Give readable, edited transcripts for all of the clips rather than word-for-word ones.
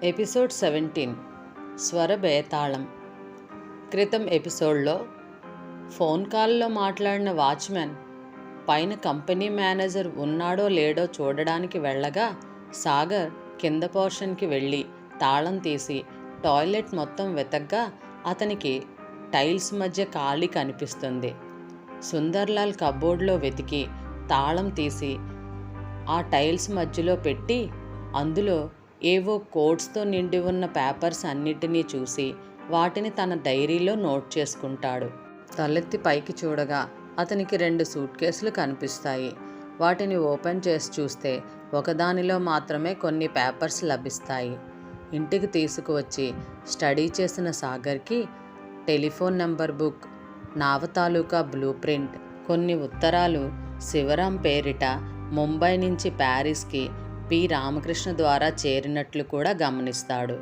Episode 17 స్వర బేతాళం. క్రితం ఎపిసోడ్లో ఫోన్ కాల్లో మాట్లాడిన వాచ్మెన్ పైన కంపెనీ మేనేజర్ ఉన్నాడో లేడో చూడడానికి వెళ్ళగా సాగర్ కింద పోర్షన్కి వెళ్ళి తాళం తీసి టాయిలెట్ మొత్తం వెతగ్గా అతనికి టైల్స్ మధ్య ఖాళీ కనిపిస్తుంది. సుందర్లాల్ కబోర్డ్లో వెతికి తాళం తీసి ఆ టైల్స్ మధ్యలో పెట్టి అందులో ఏవో కోడ్స్తో నిండి ఉన్న పేపర్స్ అన్నిటినీ చూసి వాటిని తన డైరీలో నోట్ చేసుకుంటాడు. తలెత్తి పైకి చూడగా అతనికి 2 సూట్ కేసులు కనిపిస్తాయి. వాటిని ఓపెన్ చేసి చూస్తే ఒకదానిలో మాత్రమే కొన్ని పేపర్స్ లభిస్తాయి. ఇంటికి తీసుకువచ్చి స్టడీ చేసిన సాగర్కి టెలిఫోన్ నెంబర్ బుక్, నావ తాలూకా బ్లూ ప్రింట్, కొన్ని ఉత్తరాలు శివరాం పేరిట ముంబై నుంచి ప్యారిస్కి పి రామకృష్ణ ద్వారా చేరినట్లు కూడా గమనిస్తాడు.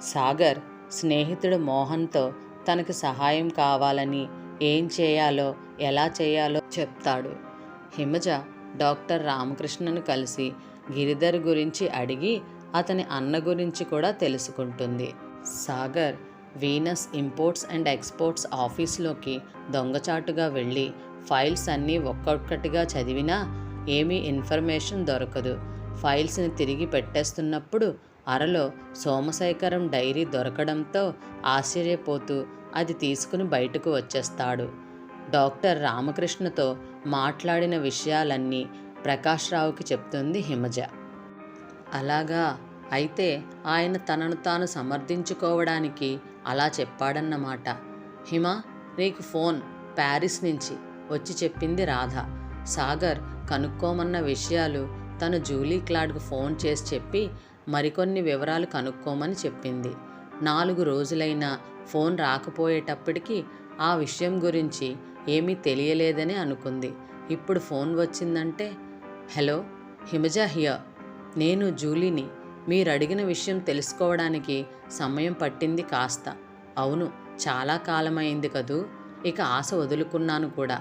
సాగర్ స్నేహితుడు మోహన్తో తనకు సహాయం కావాలని, ఏం చేయాలో ఎలా చేయాలో చెప్తాడు. హిమజ డాక్టర్ రామకృష్ణను కలిసి గిరిధర్ గురించి అడిగి అతని అన్న గురించి కూడా తెలుసుకుంటుంది. Sagar Venus imports and exports ఆఫీస్లోకి దొంగచాటుగా వెళ్ళి ఫైల్స్ అన్నీ ఒక్కొక్కటిగా చదివినా ఏమీ ఇన్ఫర్మేషన్ దొరకదు. ఫైల్స్ని తిరిగి పెట్టేస్తున్నప్పుడు అరలో సోమశేఖరం డైరీ దొరకడంతో ఆశ్చర్యపోతూ అది తీసుకుని బయటకు వచ్చేస్తాడు. డాక్టర్ రామకృష్ణతో మాట్లాడిన విషయాలన్నీ ప్రకాష్ రావుకి చెప్తుంది హిమజ. అలాగా, అయితే ఆయన తనను తాను సమర్థించుకోవడానికి అలా చెప్పాడన్నమాట. హిమ, నీకు ఫోన్ ప్యారిస్ నుంచి వచ్చి చెప్పింది రాధ. సాగర్ కనుక్కోమన్న విషయాలు తను జూలీ క్లాడ్కు ఫోన్ చేసి చెప్పి మరికొన్ని వివరాలు కనుక్కోమని చెప్పింది. 4 రోజులైనా ఫోన్ రాకపోయేటప్పటికీ ఆ విషయం గురించి ఏమీ తెలియలేదని అనుకుంది. ఇప్పుడు ఫోన్ వచ్చిందంటే, హలో, హిమజ హియర్, నేను జూలీని. మీరు అడిగిన విషయం తెలుసుకోవడానికి సమయం పట్టింది కాస్త. అవును, చాలా కాలమైంది కదూ. ఇక ఆశ వదులుకున్నాను కూడా.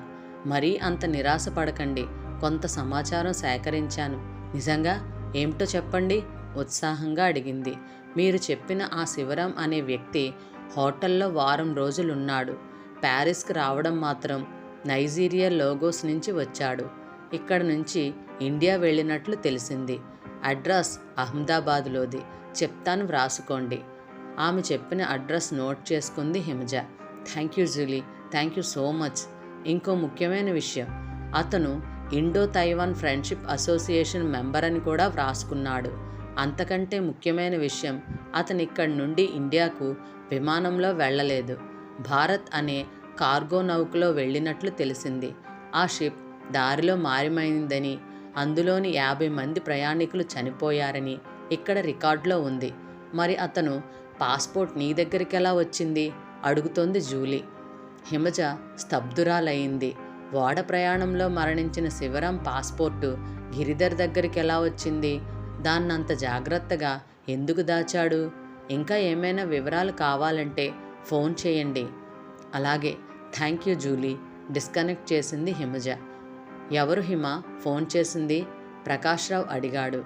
మరీ అంత నిరాశ పడకండి. కొంత సమాచారం సేకరించాను. నిజంగా? ఏమిటో చెప్పండి, ఉత్సాహంగా అడిగింది. మీరు చెప్పిన ఆ శివరాం అనే వ్యక్తి హోటల్లో వారం రోజులున్నాడు. ప్యారిస్కి రావడం మాత్రం నైజీరియా లోగోస్ నుంచి వచ్చాడు. ఇక్కడ నుంచి ఇండియా వెళ్ళినట్లు తెలిసింది. అడ్రస్ అహ్మదాబాద్లోది. చెప్తాను, వ్రాసుకోండి. ఆమె చెప్పిన అడ్రస్ నోట్ చేసుకుంది Himaja. Thank you Julie, thank you so much. ఇంకో ముఖ్యమైన విషయం, అతను Indo Taiwan friendship association member అని కూడా వ్రాసుకున్నాడు. అంతకంటే ముఖ్యమైన విషయం, అతను ఇక్కడి నుండి ఇండియాకు విమానంలో వెళ్ళలేదు. భారత్ అనే కార్గో నౌకలో వెళ్ళినట్లు తెలిసింది. ఆ షిప్ దారిలో మాయమైందని, అందులోని 50 మంది ప్రయాణికులు చనిపోయారని ఇక్కడ రికార్డులో ఉంది. మరి అతను పాస్పోర్ట్ నీ దగ్గరికి ఎలా వచ్చింది అడుగుతోంది జూలీ. హిమజ స్తబ్దురాలయ్యింది. ఓడ ప్రయాణంలో మరణించిన శివరాం పాస్పోర్టు గిరిధర్ దగ్గరికి ఎలా వచ్చింది? దాన్నంత జాగ్రత్తగా ఎందుకు దాచాడు? ఇంకా ఏమైనా వివరాలు కావాలంటే ఫోన్ చేయండి. అలాగే, థ్యాంక్ యూ జూలీ. డిస్కనెక్ట్ చేసింది హిమజ. ఎవరు హిమ ఫోన్ చేసింది? ప్రకాష్ రావు అడిగాడు.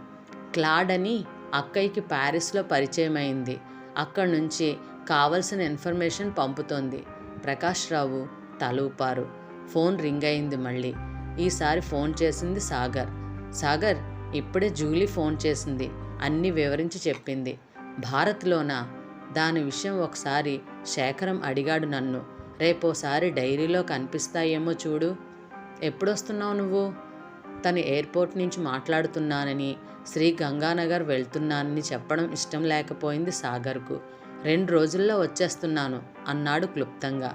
క్లాడ్ అని అక్కయ్యకి ప్యారిస్లో పరిచయం అయింది. అక్కడి నుంచి కావలసిన ఇన్ఫర్మేషన్ పంపుతోంది. ప్రకాష్ రావు తలూపారు. ఫోన్ రింగ్ అయింది మళ్ళీ. ఈసారి ఫోన్ చేసింది సాగర్. సాగర్, ఇప్పుడే జూలీ ఫోన్ చేసింది. అన్నీ వివరించి చెప్పింది. భారత్లోనా? దాని విషయం ఒకసారి శేఖరం అడిగాడు నన్ను. రేపోసారి డైరీలో కనిపిస్తాయేమో చూడు. ఎప్పుడొస్తున్నావు నువ్వు? తను ఎయిర్పోర్ట్ నుంచి మాట్లాడుతున్నానని, శ్రీ గంగానగర్ వెళ్తున్నానని చెప్పడం ఇష్టం లేకపోయింది సాగర్కు. 2 రోజుల్లో వచ్చేస్తున్నాను అన్నాడు క్లుప్తంగా.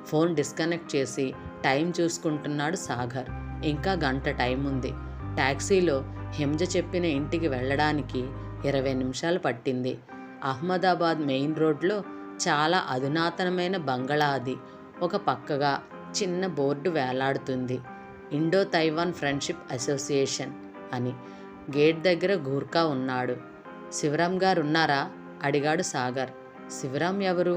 ఫోన్ డిస్కనెక్ట్ చేసి టైం చూసుకుంటున్నాడు సాగర్. ఇంకా గంట టైం ఉంది. ట్యాక్సీలో హిమజ చెప్పిన ఇంటికి వెళ్ళడానికి 20 నిమిషాలు పట్టింది. అహ్మదాబాద్ మెయిన్ రోడ్లో చాలా అధునాతనమైన బంగళా అది. ఒక పక్కగా చిన్న బోర్డు వేలాడుతుంది, ఇండో తైవాన్ ఫ్రెండ్షిప్ అసోసియేషన్ అని. గేట్ దగ్గర గూర్ఖా ఉన్నాడు. శివరాం గారు ఉన్నారా అడిగాడు సాగర్. శివరాం ఎవరు?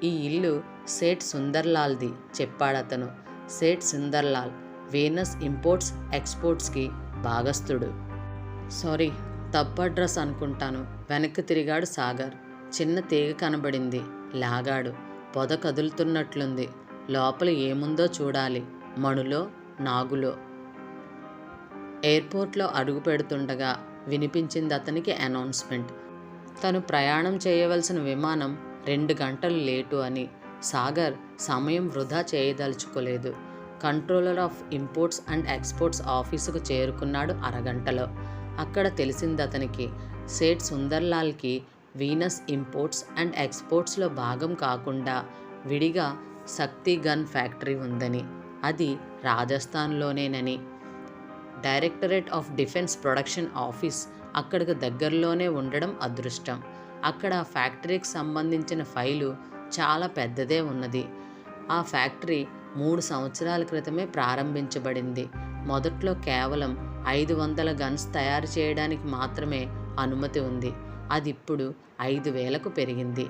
ఈ ఇల్లు సేట్ సుందర్లాల్ది చెప్పాడతను. సేట్ సుందర్లాల్ వీనస్ ఇంపోర్ట్స్ ఎక్స్పోర్ట్స్కి భాగస్థుడు. సారీ, తప్పు అడ్రస్ అనుకుంటాను. వెనక్కి తిరిగాడు సాగర్. చిన్న తీగ కనబడింది. లాగాడు. పొద కదులుతున్నట్లుంది. లోపల ఏముందో చూడాలి. మణులో, నాగులో. ఎయిర్పోర్ట్లో అడుగు పెడుతుండగా వినిపించింది అతనికి అనౌన్స్మెంట్. తను ప్రయాణం చేయవలసిన విమానం 2 గంటలు లేటు అని. సాగర్ సమయం వృధా చేయదలుచుకోలేదు. Controller of imports and exports ఆఫీసుకు చేరుకున్నాడు అరగంటలో. అక్కడ తెలిసింది అతనికి సేట్ సుందర్లాల్కి వీనస్ ఇంపోర్ట్స్ అండ్ ఎక్స్పోర్ట్స్లో భాగం కాకుండా విడిగా శక్తి గన్ ఫ్యాక్టరీ ఉందని, అది రాజస్థాన్లోనేనని. Directorate of defence production office అక్కడికి దగ్గరలోనే ఉండడం అదృష్టం. అక్కడ ఆ ఫ్యాక్టరీకి సంబంధించిన ఫైలు చాలా పెద్దదే ఉన్నది. ఆ ఫ్యాక్టరీ 3 సంవత్సరాల క్రితమే ప్రారంభించబడింది. మొదట్లో కేవలం 500 గన్స్ తయారు చేయడానికి మాత్రమే అనుమతి ఉంది. అది ఇప్పుడు 5,000కు పెరిగింది.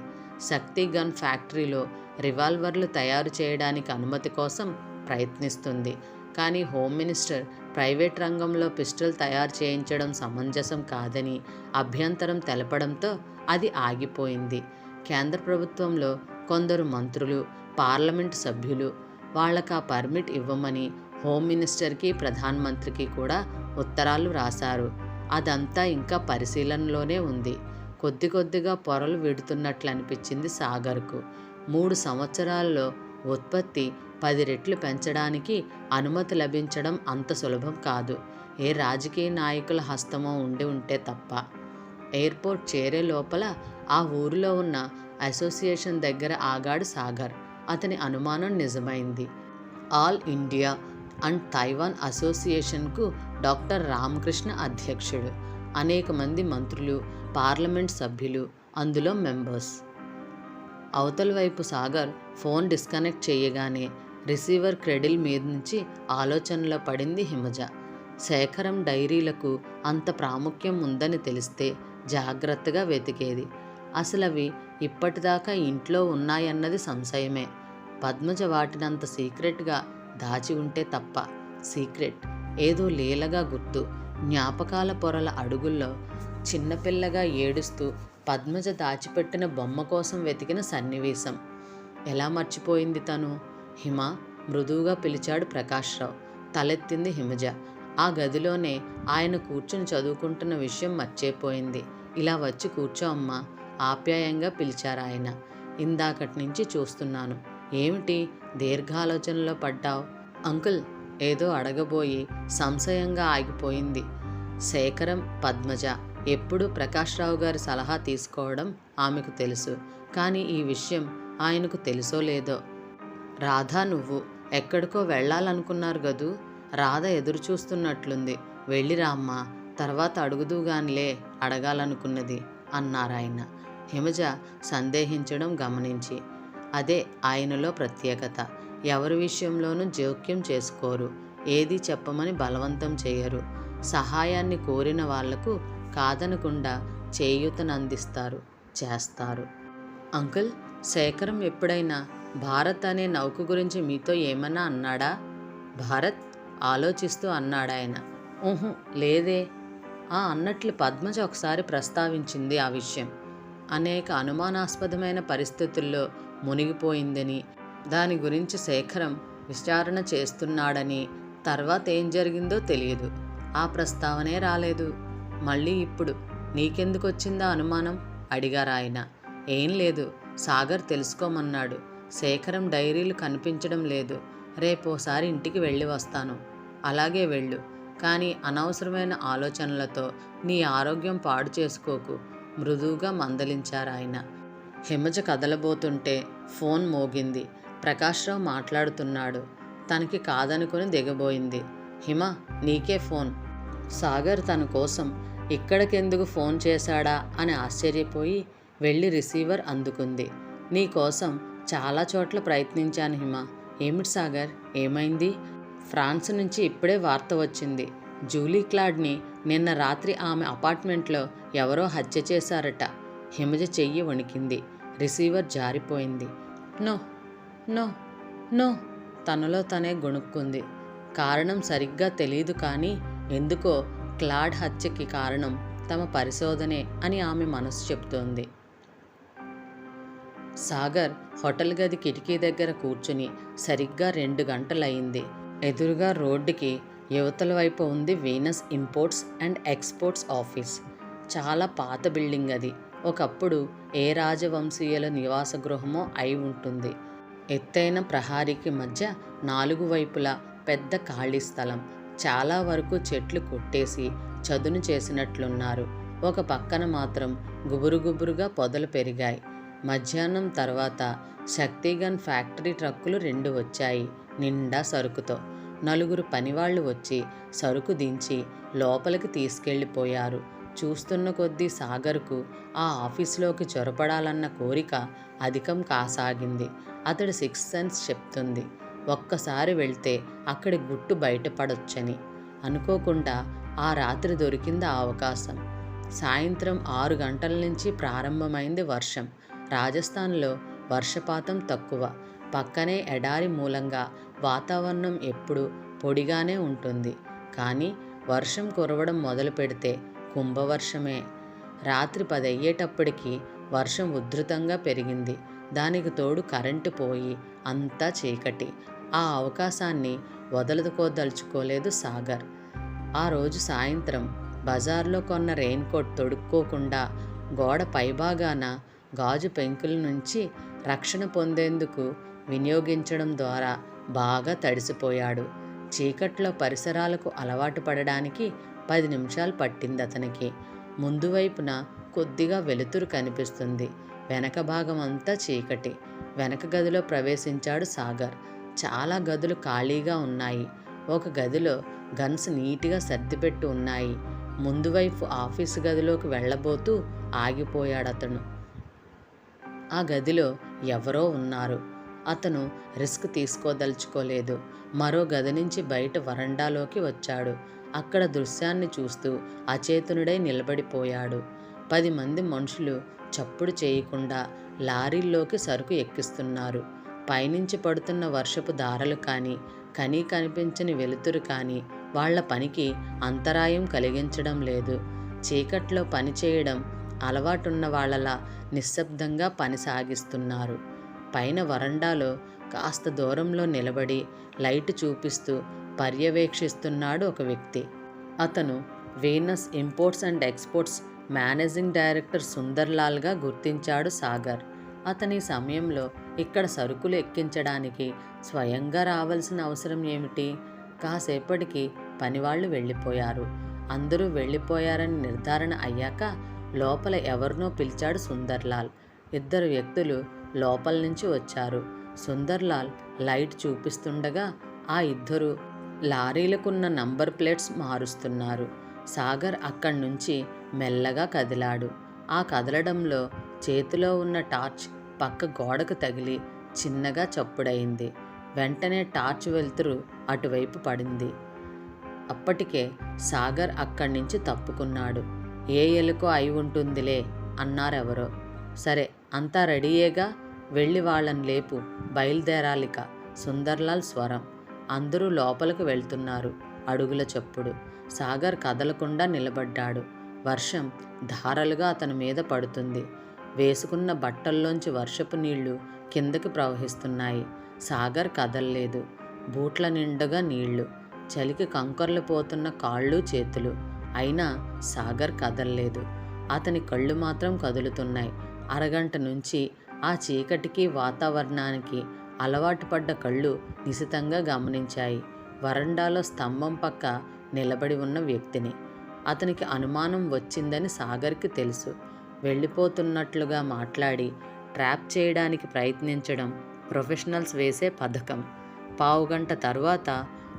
శక్తి గన్ ఫ్యాక్టరీలో రివాల్వర్లు తయారు చేయడానికి అనుమతి కోసం ప్రయత్నిస్తుంది. కానీ హోమ్ మినిస్టర్ ప్రైవేట్ రంగంలో పిస్టల్ తయారు చేయించడం సమంజసం కాదని అభ్యంతరం తెలపడంతో అది ఆగిపోయింది. కేంద్ర ప్రభుత్వంలో కొందరు మంత్రులు, పార్లమెంటు సభ్యులు వాళ్ళకు ఆ పర్మిట్ ఇవ్వమని హోమ్ మినిస్టర్కి, ప్రధానమంత్రికి కూడా ఉత్తరాలు రాశారు. అదంతా ఇంకా పరిశీలనలోనే ఉంది. కొద్ది కొద్దిగా పొరలు విడుతున్నట్లు అనిపించింది సాగర్కు. 3 సంవత్సరాల్లో ఉత్పత్తి 10 రెట్లు పెంచడానికి అనుమతి లభించడం అంత సులభం కాదు. ఏ రాజకీయ నాయకుల హస్తమో ఉండి ఉంటే తప్ప. ఎయిర్పోర్ట్ చేరే లోపల ఆ ఊరిలో ఉన్న అసోసియేషన్ దగ్గర ఆగాడు సాగర్. అతని అనుమానం నిజమైంది. ఆల్ ఇండియా అండ్ తైవాన్ అసోసియేషన్కు డాక్టర్ రామకృష్ణ అధ్యక్షుడు. అనేక మంది మంత్రులు, పార్లమెంట్ సభ్యులు అందులో మెంబర్స్. అవతల వైపు సాగర్ ఫోన్ డిస్కనెక్ట్ చేయగానే రిసీవర్ క్రెడిల్ మీద నుంచి ఆలోచనలో పడింది హిమజ. శేఖరం డైరీలకు అంత ప్రాముఖ్యం ఉందని తెలిస్తే జాగ్రత్తగా వెతికేది. అసలు అవి ఇప్పటిదాకా ఇంట్లో ఉన్నాయన్నది సంశయమే. పద్మజ వాటినంత సీక్రెట్గా దాచి ఉంటే తప్ప. సీక్రెట్ ఏదో లీలగా గుర్తు. జ్ఞాపకాల పొరల అడుగుల్లో చిన్నపిల్లగా ఏడుస్తూ పద్మజ దాచిపెట్టిన బొమ్మ కోసం వెతికిన సన్నివేశం. ఎలా మర్చిపోయింది తను? హిమ మృదువుగా పిలిచాడు ప్రకాశ్రావు. తలెత్తింది హిమజ. ఆ గదిలోనే ఆయన కూర్చుని చదువుకుంటున్న విషయం మర్చిపోయింది. ఇలా వచ్చి కూర్చో అమ్మా, ఆప్యాయంగా పిలిచారాయన. ఇందాకటి నుంచి చూస్తున్నాను. ఏమిటి దీర్ఘాలోచనలో పడ్డావు? అంకుల్ ఏదో అడగబోయి సంశయంగా ఆగిపోయింది. శేఖరం, పద్మజ ఎప్పుడూ ప్రకాశ్రావు గారి సలహా తీసుకోవడం ఆమెకు తెలుసు. కానీ ఈ విషయం ఆయనకు తెలుసో లేదో. రాధా నువ్వు ఎక్కడికో వెళ్ళాలనుకున్నారు గదూ? రాధ ఎదురు చూస్తున్నట్లుంది. వెళ్ళిరామ్మా, తర్వాత అడుగుదూగానిలే అడగాలనుకున్నది అన్నారాయన. హిమజ సందేహించడం గమనించి, అదే ఆయనలో ప్రత్యేకత. ఎవరి విషయంలోనూ జోక్యం చేసుకోరు. ఏది చెప్పమని బలవంతం చేయరు. సహాయాన్ని కోరిన వాళ్లకు కాదనకుండా చేయూతనందిస్తారు, చేస్తారు. అంకుల్, శేఖరం ఎప్పుడైనా భారత్ అనే నౌక గురించి మీతో ఏమన్నా అన్నాడా? భారత్ ఆలోచిస్తూ అన్నాడాయన. ఊహు లేదే. అన్నట్లు పద్మజ ఒకసారి ప్రస్తావించింది ఆ విషయం. అనేక అనుమానాస్పదమైన పరిస్థితుల్లో మునిగిపోయిందని, దాని గురించి శేఖరం విచారణ చేస్తున్నాడని, తర్వాత ఏం జరిగిందో తెలియదు. ఆ ప్రస్తావనే రాలేదు. మళ్ళీ ఇప్పుడు నీకెందుకు వచ్చిందా అనుమానం అడిగారాయన. ఏం లేదు, సాగర్ తెలుసుకోమన్నాడు. శేఖరం డైరీలు కనిపించడం లేదు. రేపోసారి ఇంటికి వెళ్ళి వస్తాను. అలాగే వెళ్ళు, కానీ అనవసరమైన ఆలోచనలతో నీ ఆరోగ్యం పాడు చేసుకోకు, మృదువుగా మందలించారాయన. హిమజ కదలబోతుంటే ఫోన్ మోగింది. ప్రకాశ్రావు మాట్లాడుతున్నాడు. తనకి కాదనుకుని దిగబోయింది. హిమ, నీకే ఫోన్. సాగర్ తన కోసం ఇక్కడికెందుకు ఫోన్ చేశాడా అని ఆశ్చర్యపోయి వెళ్ళి రిసీవర్ అందుకుంది. నీ కోసం చాలా చోట్ల ప్రయత్నించాను హిమ. ఏమిటి సాగర్, ఏమైంది? ఫ్రాన్స్ నుంచి ఇప్పుడే వార్త వచ్చింది. జూలీ క్లాడ్ని నిన్న రాత్రి ఆమె అపార్ట్మెంట్లో ఎవరో హత్య చేశారట. హిమజ చెయ్యి వణికింది. రిసీవర్ జారిపోయింది. నో నో నో తనలో తనే గొణుక్కుంది. కారణం సరిగ్గా తెలీదు, కానీ ఎందుకో క్లాడ్ హత్యకి కారణం తమ పరిశోధనే అని ఆమె మనసు చెబుతోంది. సాగర్ హోటల్ గది కిటికీ దగ్గర కూర్చుని సరిగ్గా 2 గంటలయింది. ఎదురుగా రోడ్డుకి యువతల వైపు ఉంది Venus imports and exports office. చాలా పాత బిల్డింగ్ అది. ఒకప్పుడు ఏ రాజవంశీయుల నివాస గృహమో అయి ఉంటుంది. ఎత్తైన ప్రహారీకి మధ్య 4 వైపులా పెద్ద ఖాళీ స్థలం. చాలా వరకు చెట్లు కొట్టేసి చదును చేసినట్లున్నారు. ఒక పక్కన మాత్రం గుబురుగుబురుగా పొదలు పెరిగాయి. మధ్యాహ్నం తర్వాత శక్తిగన్ ఫ్యాక్టరీ ట్రక్కులు 2 వచ్చాయి, నిండా సరుకుతో. 4 పనివాళ్లు వచ్చి సరుకు దించి లోపలికి తీసుకెళ్ళిపోయారు. చూస్తున్న కొద్దీ సాగర్కు ఆ ఆఫీసులోకి చొరపడాలన్న కోరిక అధికం కాసాగింది. అతడి సిక్స్త్ సెన్స్ చెప్తుంది, ఒక్కసారి వెళ్తే అక్కడి గుట్టు బయటపడొచ్చని. అనుకోకుండా ఆ రాత్రి దొరికింది ఆ అవకాశం. సాయంత్రం 6 గంటల నుంచి ప్రారంభమైంది వర్షం. రాజస్థాన్లో వర్షపాతం తక్కువ. పక్కనే ఎడారి మూలంగా వాతావరణం ఎప్పుడూ పొడిగానే ఉంటుంది. కానీ వర్షం కురవడం మొదలు పెడితే కుంభవర్షమే. రాత్రి 10 అయ్యేటప్పటికి వర్షం ఉధృతంగా పెరిగింది. దానికి తోడు కరెంటు పోయి అంతా చీకటి. ఆ అవకాశాన్ని వదలుకోదలుచుకోలేదు సాగర్. ఆ రోజు సాయంత్రం బజార్లో కొన్న రెయిన్ కోట్ తొడుక్కోకుండా గోడ పైభాగాన గాజు పెంకుల నుంచి రక్షణ పొందేందుకు వినియోగించడం ద్వారా బాగా తడిసిపోయాడు. చీకట్లో పరిసరాలకు అలవాటు పడడానికి 10 నిమిషాలు పట్టింది అతనికి. ముందు వైపున కొద్దిగా వెలుతురు కనిపిస్తుంది. వెనక భాగం అంతా చీకటి. వెనక గదిలో ప్రవేశించాడు సాగర్. చాలా గదులు ఖాళీగా ఉన్నాయి. ఒక గదిలో గన్స్ నీట్గా సర్దిపెట్టి ఉన్నాయి. ముందు వైపు ఆఫీసు గదిలోకి వెళ్ళబోతూ ఆగిపోయాడతను. ఆ గదిలో ఎవరో ఉన్నారు. అతను రిస్క్ తీసుకోదలుచుకోలేదు. మరో గది నుంచి బయట వరండాలోకి వచ్చాడు. అక్కడ దృశ్యాన్ని చూస్తూ అచేతనుడై నిలబడిపోయాడు. 10 మంది మనుషులు చప్పుడు చేయకుండా లారీల్లోకి సరుకు ఎక్కిస్తున్నారు. పైనుంచి పడుతున్న వర్షపు దారలు కానీ, కనీ కనిపించని వెలుతురు కానీ వాళ్ల పనికి అంతరాయం కలిగించడం లేదు. చీకట్లో పని చేయడం అలవాటున్న వాళ్లలా నిశ్శబ్దంగా పని సాగిస్తున్నారు. పైన వరండాలో కాస్త దూరంలో నిలబడి లైటు చూపిస్తూ పర్యవేక్షిస్తున్నాడు ఒక వ్యక్తి. అతను Venus imports and exports managing director సుందర్లాల్గా గుర్తించాడు సాగర్. అతని సమయంలో ఇక్కడ సరుకులు ఎక్కించడానికి స్వయంగా రావాల్సిన అవసరం ఏమిటి? కాసేపటికి పనివాళ్లు వెళ్ళిపోయారు. అందరూ వెళ్ళిపోయారని నిర్ధారణ అయ్యాక లోపల ఎవరినో పిలిచాడు సుందర్లాల్. 2 వ్యక్తులు లోపల నుంచి వచ్చారు. సుందర్లాల్ లైట్ చూపిస్తుండగా ఆ 2 లారీలకున్న నంబర్ ప్లేట్స్ మారుస్తున్నారు. సాగర్ అక్కడి నుంచి మెల్లగా కదిలాడు. ఆ కదలడంలో చేతిలో ఉన్న టార్చ్ పక్క గోడకు తగిలి చిన్నగా చప్పుడయింది. వెంటనే టార్చ్ వెలుతురు అటువైపు పడింది. అప్పటికే సాగర్ అక్కడి నుంచి తప్పుకున్నాడు. ఏ ఎలుకో అయి ఉంటుందిలే అన్నారెవరో. సరే, అంతా రెడీయేగా, వెళ్ళి వాళ్ళని లేపు, బయలుదేరాలిక. సుందర్లాల్ స్వరం. అందరూ లోపలికి వెళ్తున్నారు. అడుగుల చప్పుడు. సాగర్ కదలకుండా నిలబడ్డాడు. వర్షం ధారలుగా అతని మీద పడుతుంది. వేసుకున్న బట్టల్లోంచి వర్షపు నీళ్లు కిందకి ప్రవహిస్తున్నాయి. సాగర్ కదల్లేదు. బూట్ల నిండుగా నీళ్లు. చలికి కంకర్లు పోతున్న కాళ్ళు చేతులు. అయినా సాగర్ కదల్లేదు. అతని కళ్ళు మాత్రం కదులుతున్నాయి. అరగంట నుంచి ఆ చీకటికి వాతావరణానికి అలవాటు పడ్డ కళ్ళు నిశితంగా గమనించాయి వరండాలో స్తంభం పక్క నిలబడి ఉన్న వ్యక్తిని. అతనికి అనుమానం వచ్చిందని సాగర్కి తెలుసు. వెళ్ళిపోతున్నట్లుగా మాట్లాడి ట్రాప్ చేయడానికి ప్రయత్నించడం ప్రొఫెషనల్స్ వేసే పథకం. పావుగంట తర్వాత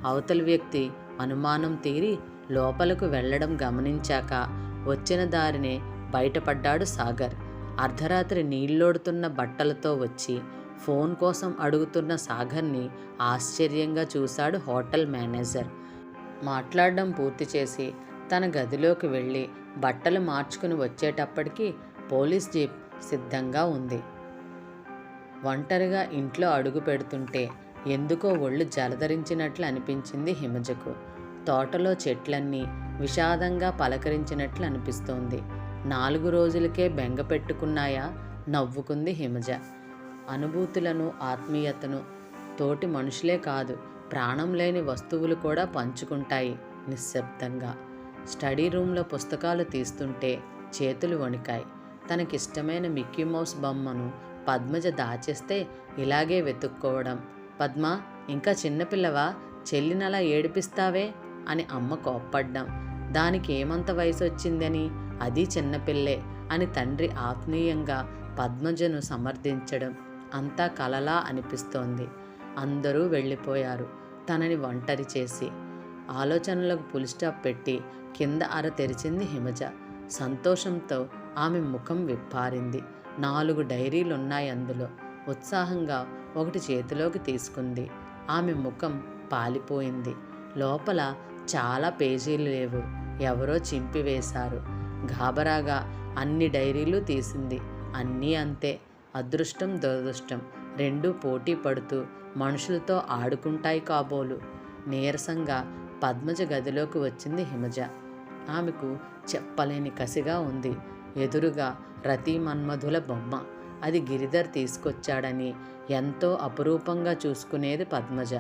అవతలి వ్యక్తి అనుమానం తీరి లోపలకు వెళ్ళడం గమనించాక వచ్చిన దారినే బయటపడ్డాడు సాగర్. అర్ధరాత్రి నీళ్లోడుతున్న బట్టలతో వచ్చి ఫోన్ కోసం అడుగుతున్న సాగర్ని ఆశ్చర్యంగా చూశాడు హోటల్ మేనేజర్. మాట్లాడడం పూర్తి చేసి తన గదిలోకి వెళ్ళి బట్టలు మార్చుకుని వచ్చేటప్పటికి పోలీస్ జీప్ సిద్ధంగా ఉంది. ఒంటరిగా ఇంట్లో అడుగు పెడుతుంటే ఎందుకో ఒళ్ళు జలధరించినట్లు అనిపించింది హిమజకు. తోటలో చెట్లన్నీ విషాదంగా పలకరించినట్లు అనిపిస్తోంది. 4 రోజులకే బెంగ పెట్టుకున్నాయా? నవ్వుకుంది హిమజ. అనుభూతులను, ఆత్మీయతను తోటి మనుషులే కాదు, ప్రాణం లేని వస్తువులు కూడా పంచుకుంటాయి నిశ్శబ్దంగా. స్టడీ రూమ్లో పుస్తకాలు తీస్తుంటే చేతులు వణికాయి. తనకిష్టమైన మిక్కీ మౌస్ బొమ్మను పద్మజ దాచేస్తే ఇలాగే వెతుక్కోవడం. పద్మ, ఇంకా చిన్నపిల్లవా, చెల్లినలా ఏడిపిస్తావే అని అమ్మ కోప్పడ్డం. దానికి ఏమంత వయసు వచ్చిందని, అది చిన్నపిల్లే అని తండ్రి ఆత్మీయంగా పద్మజను సమర్థించడం అంతా కలలా అనిపిస్తోంది. అందరూ వెళ్ళిపోయారు తనని ఒంటరి చేసి. ఆలోచనలకు పులిస్టాప్ పెట్టి కింద అర తెరిచింది హిమజ. సంతోషంతో ఆమె ముఖం విప్పారింది. 4 డైరీలున్నాయి అందులో. ఉత్సాహంగా ఒకటి చేతిలోకి తీసుకుంది. ఆమె ముఖం పాలిపోయింది. లోపల చాలా పేజీలు లేవు, ఎవరో చింపివేశారు. గాబరాగా అన్ని డైరీలు తీసింది. అన్నీ అంతే. అదృష్టం, దురదృష్టం రెండూ పోటీ పడుతూ మనుషులతో ఆడుకుంటాయి కాబోలు. నీరసంగా పద్మజ గదిలోకి వచ్చింది హిమజ. ఆమెకు చెప్పలేని కసిగా ఉంది. ఎదురుగా రతి మన్మధుల బొమ్మ. అది గిరిధర్ తీసుకొచ్చాడని ఎంతో అపురూపంగా చూసుకునేది పద్మజ.